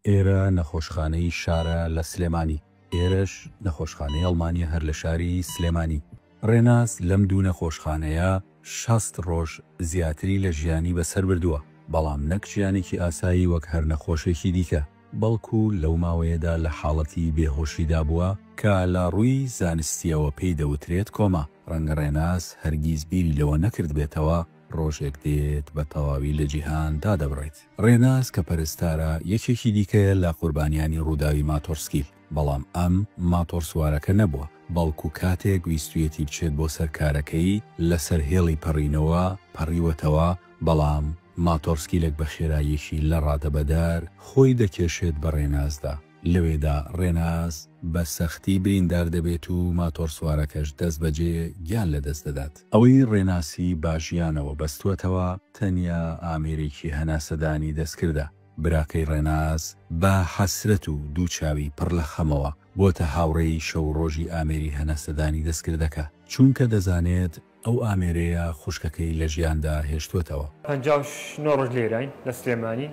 ئێرە نەخۆشخانەی شارە لە سلێمانی، ئێرەش نەخۆشخانەی ئەڵمانیا هەر لە شاری سلێمانی. ڕێناز لەم دوو نەخۆشخانەیە 60 ڕۆژ زیاتری لە ژیانی بەسەر بردووە، بەڵام نەک ژیانێکی ئاسایی وەک هەر نەخۆشێکی دیکە، بەڵکو لەو ماوەیەدا لە حاڵەتی بێهۆشیدا بووە کە لە ڕووی زانستیەوە پێی دەوترێت کۆما. ڕەنگە ڕێناز هەرگیز بیری لەوە نەکرد بێتەوە ڕۆژێک دێت بە تەواوی لە جیهان دادەبڕێت. ڕێناز کە پەرستارە یەکێکی دیکەیە لە قوربانیانی ڕووداوی ماتۆرسکیل، بەڵام ئەم ماتۆرسوارەکە نەبووە، بەڵکو کاتێک ویستویەتی بچێت بۆ سەرکارەکەی لەسەر هێڵی پەڕینەوە پەڕیوەتەوە، بەڵام ماتۆرسکیلێک بە خێراییەکی لە ڕادەبەدار خۆی دەکێشێت بە ڕێنازدا. لەوێدا ڕێناز بە سەختی بریندار دەبێت و ماتۆرسوارەکەش دەست بەجێ گیان لەدەست دەدات. ئەوەی ڕێناسی باژیانەوە بەستوەتەوە تەنیا ئامێرێکی هەناسەدانی دەستکردە. براکەی ڕێناز بە حەسرەت و دووچاوی پڕ لە خەمەوە بۆتە هاوڕێی شەو ڕۆژی ئامێری هەناسەدانی دەستکردەکە، چونکە دەزانێت ئەو ئامێرەیە خوشکەکەی لە ژیاندا هێشتوتەوە. 59 ڕۆژ لێرین لە سلێمانی،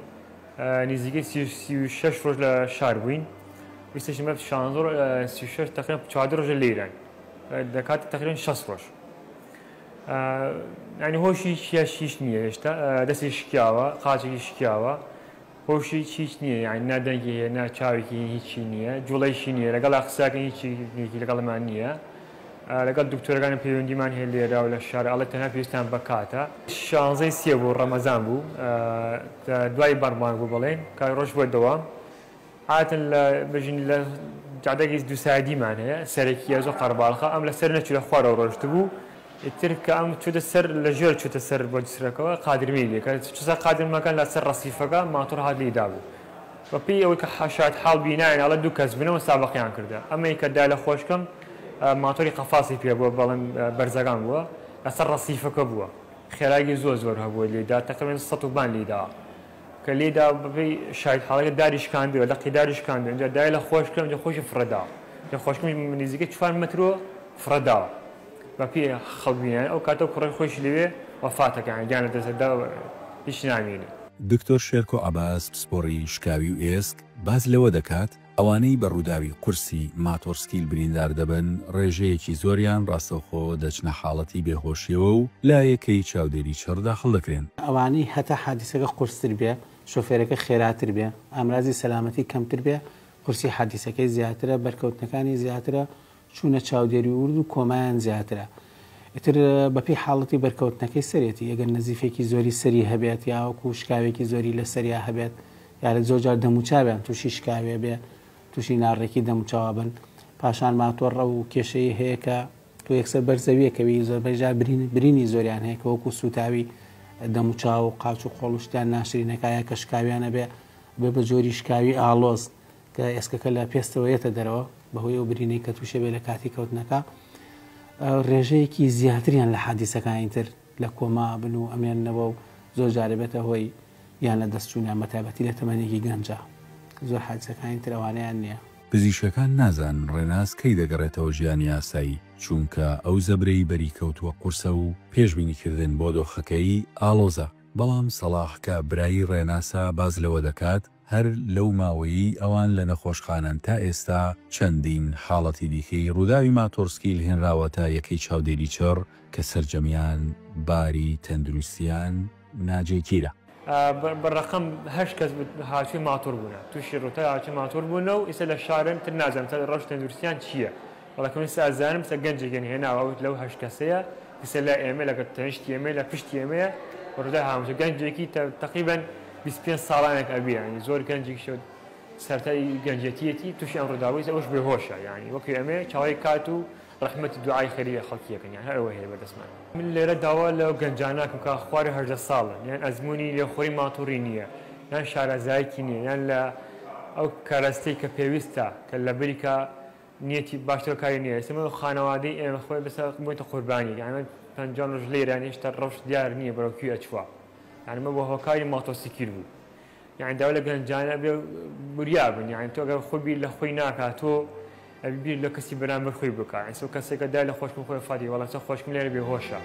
نزیکەی 36 ڕۆژ لە شار بووین، ویستشمە 36 تقریبا 4 ڕۆژ لێرین، دەکات تقریبا 60 ڕۆژ. ینی هۆشی هیچ نییە، هێشتا دەستی شکیاوە، قاچێکی شکیاوە، هۆشی هیچ نییە، یعنی نادەنگی هەیە، ناچاوێکی هیچی نییە، جوڵەیشی نییە، لەگەڵ قساکە هیچی لەگەڵمان نییە. لەگەڵ دکتۆرەکان پەیوەندیمان هەیە لێرە و لە شار ئەڵێ تەنها پێویستیان بەکاتە. 16 سێ بوو ڕەمەزان بوو، دوای بەڕمان بوو بڵێن کای ڕۆژ بۆ دەوام. هاتن لە بژنی لە جادەگەی دو سایدیمان هەیە، سەرێکی زۆر قەرباڵخە، ئەم لە سەر نەچوو لە خوارەوە ڕۆژت بوو، ئیتر کە ئەم چووتە سەر لە ژێر چووتە سەر بۆ جسرەکەەوە قادرمی لێکە چسە قادرمەکان لە سەر ڕەسیفەکە ماتۆر هات لێدا بوو. بەپێی ئەوەی کە حاشات حاڵ بیناین ئەڵە دوو کەس بنەوە سابقیان کردە. ئەمەی کە دا لە خۆشکەم ماتۆری قەفاسی پێ بووە، بەڵێن بەرزەکان بووە، لەسەر ڕەسیفەکە بووە، خێراکی زۆر هەبووە لێدا، تقریبا 100 بان لێدا، کە لێدا بەپێی شاید حاڵەکە داریشکاندووە، لە قیداریشکاندووە، اینجا دای لە خۆشکەم جا خۆشی فرەدا، لە خۆشکەم نزیکەی 4 مەترۆ فرەداوە، بەپێی خەڵبینیان ئەو کاتە کوڕی خۆشی لەوێ وەفاتەکان گیانە دەسەدا هیچ نامێنێ. دکتۆر شێرکۆ عەباس پسپۆڕی شکاوی و ئێسک باز لەوە دەکات ئەوانەی بە ڕووداوی قورسی ماتۆرسکیل بریندار دەبن ڕێژەیەکی زۆریان ڕاستەوخۆ دەچنە حاڵەتی بێهۆشیەوە و لایەکەی چاودێری چڕ داخڵ دەکرێن. ئەوانەی هەتا حادیسەکە قورستر بێ، شۆفێرەکە خێراتر بێ، ئامرازی سەلامەتی کەمتر بێ، قورسی حادیسەکەی زیاترە، بەرکەوتنەکانی زیاترە، چوونە چاودێری ورد و کۆمایان زیاترە. ئیتر بەپێی حاڵەتی بەرکەوتنەکەی سەرێتی، ئەگەر نەزیفێکی زۆری سەری هەبێت یاوەکو شکاوێکی زۆری لە سەریا هەبێت، یاە زۆرجار دەموچاویان تووشی شکاوێ بێ، تووشی ناڕێکی دەموچاوە بن، پاشان ماتۆڕە و کێشەی هەیە کە تو یەکسەر بەرزەویەکەوی زۆربەیجار برینی زۆریان هەیە کە وەکو سوتاوی دەموچاو و قاچ و خۆڵشتیان ناشرینەکایە کە شکاویانە بێ بە جۆری شکاوی ئاڵۆز کە ئێسکەکە لە پێستەوەیەتە دەرەوە بەهۆی ئەو برینەی کە تووشە بێ لە کاتی کەوتنەکە، ڕێژەیەکی زیاتریان لە حادیسەکانی تر لە کۆما بن و ئەمێنەوە و زۆر جارە بێتە هۆی یان لە دەستچوونیان بەتایبەتی لە تەمەنێکی گەنجە، زۆر حادیسەکانی ترەوانیان نییە. پزیشکەکان نازان ڕێناز کەی دەگەڕێتەوە ژیانی ئاسایی، چونکە ئەو زەبرەی بەریکەوتووە قورسە و پێشبینیکردن بۆ دۆخەکەی ئاڵۆزە. بەڵام سەڵاح کە برایی ڕێناسا باز لەوە دەکات هەر لەو ماوەیی ئەوان لە نەخۆشخانەن تا ئێستا چەندین حاڵەتی دیکەی ڕووداوی ماتۆرسکیل هێنراوەتە یەکەی چاودێری چڕ کە سەرجەمیان باری تەندروستیان ناجێگیرە. بەڕقم 8 کەس هاچوی ماتۆر بوون، تووشی ڕوتای هاچی ماتۆر بوون و ئێستا لە شارن تر نازانم تا ڕۆژ تەندروستیان چییە، بەڵام ئازانم سە گەنجێکیان هێناوە لەو 8 کەسەیە ئێستا لە ئێمە لەگە تەنیشتی ئێمە لە پشتی ئێمەیە ڕوودای هامچە گەنجێکی تقریبا 25 ساڵانێک ئەبی، ینی زۆر گەنجێکی شد سەرەتای گەنجەتیەتی تووشی ئەم ڕووداوی ئەوش بێهۆشە، یعنی وەکو ئەمێ چاوەی کات و ڕەحمەتی دوعای خەریە خەڵکیەکەن، یان هەرەوە هەیە بەدەستمان. من لێرە داوا لەو گەنجاناکەم کە خوارە 18 ساڵن، یان ئەزمموی لێخۆری ماتۆری نییە، یان شارەزایکی نییە، یان لە ئەو کارەستەی کە پێویستە کە لە بریکە نیەتی باشتر کاری نییە. ئێستا خانەوادەی ئێمە خۆی بەسەر بۆیتە قوربانی، یعنی 50 ڕۆژ لێران هێشتا ڕەوش دیار نییە بەرەوکی ئەچوە، یعنی مە بۆ هۆکاری ماتۆسیکل بوو، یعنی داوا لە گەنجانە بێ بوریا بن، یعنی تۆ ئەگەر خۆبی لە خۆی ناکات تۆ ئەبیر لە کەسی بەرامبەر خۆی بکات، ئەسۆ کەسێکە دا لە خۆشکم خۆی فادی وەڵام خۆشکم لێرە بێهۆشە.